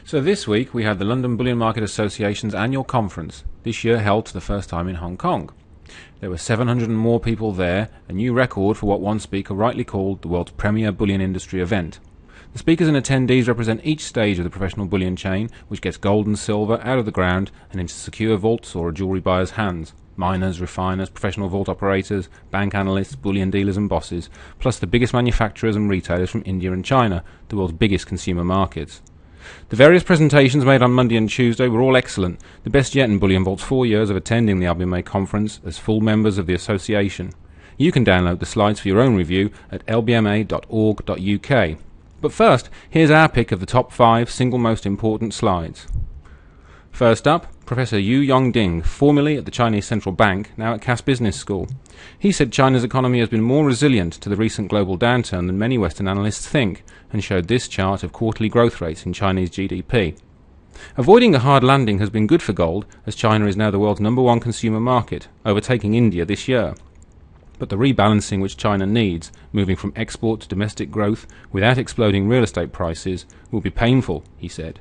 So this week we had the London Bullion Market Association's annual conference, this year held for the first time in Hong Kong. There were 700 and more people there, a new record for what one speaker rightly called the world's premier bullion industry event. The speakers and attendees represent each stage of the professional bullion chain, which gets gold and silver out of the ground and into secure vaults or a jewellery buyer's hands. Miners, refiners, professional vault operators, bank analysts, bullion dealers and bosses, plus the biggest manufacturers and retailers from India and China, the world's biggest consumer markets. The various presentations made on Monday and Tuesday were all excellent, the best yet in BullionVault's 4 years of attending the LBMA conference as full members of the association. You can download the slides for your own review at lbma.org.uk. But first, here's our pick of the top 5 single most important slides. First up, Professor Yu Yongding, formerly at the Chinese Central Bank, now at Cass Business School. He said China's economy has been more resilient to the recent global downturn than many Western analysts think, and showed this chart of quarterly growth rates in Chinese GDP. Avoiding a hard landing has been good for gold, as China is now the world's #1 consumer market, overtaking India this year. But the rebalancing which China needs, moving from export to domestic growth without exploding real estate prices, will be painful, he said.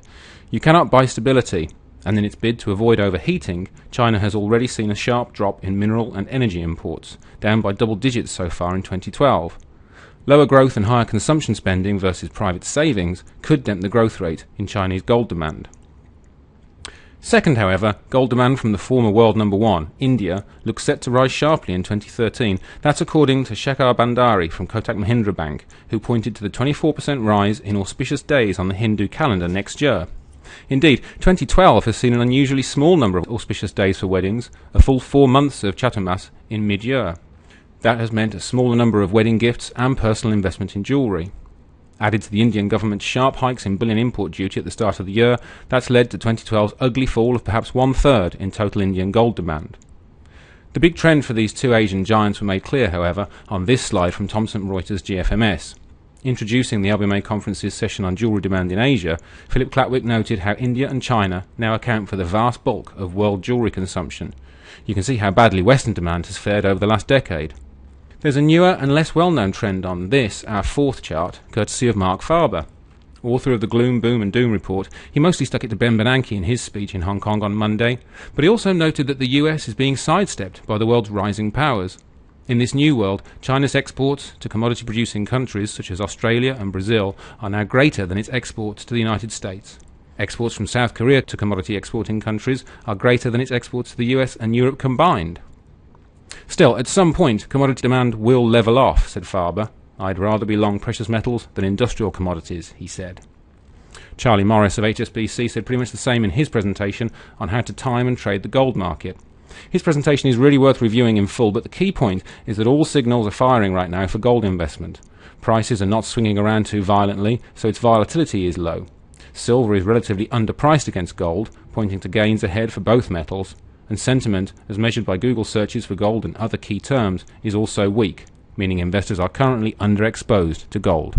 You cannot buy stability, and in its bid to avoid overheating, China has already seen a sharp drop in mineral and energy imports, down by double digits so far in 2012. Lower growth and higher consumption spending versus private savings could dent the growth rate in Chinese gold demand. Second, however, gold demand from the former world #1, India, looks set to rise sharply in 2013. That's according to Shekhar Bhandari from Kotak Mahindra Bank, who pointed to the 24% rise in auspicious days on the Hindu calendar next year. Indeed, 2012 has seen an unusually small number of auspicious days for weddings, a full 4 months of Chaturmas in mid-year. That has meant a smaller number of wedding gifts and personal investment in jewellery. Added to the Indian government's sharp hikes in bullion import duty at the start of the year, that's led to 2012's ugly fall of perhaps 1/3 in total Indian gold demand. The big trend for these two Asian giants were made clear, however, on this slide from Thomson Reuters GFMS. Introducing the LBMA conference's session on jewellery demand in Asia, Philip Clatwick noted how India and China now account for the vast bulk of world jewellery consumption. You can see how badly Western demand has fared over the last decade. There's a newer and less well-known trend on this, our 4th chart, courtesy of Mark Farber. Author of the Gloom, Boom and Doom report, he mostly stuck it to Ben Bernanke in his speech in Hong Kong on Monday, but he also noted that the US is being sidestepped by the world's rising powers. In this new world, China's exports to commodity-producing countries such as Australia and Brazil are now greater than its exports to the United States. Exports from South Korea to commodity-exporting countries are greater than its exports to the US and Europe combined. Still, at some point, commodity demand will level off, said Farber. I'd rather be long precious metals than industrial commodities, he said. Charlie Morris of HSBC said pretty much the same in his presentation on how to time and trade the gold market. His presentation is really worth reviewing in full, but the key point is that all signals are firing right now for gold investment. Prices are not swinging around too violently, so its volatility is low. Silver is relatively underpriced against gold, pointing to gains ahead for both metals, and sentiment, as measured by Google searches for gold and other key terms, is also weak, meaning investors are currently underexposed to gold.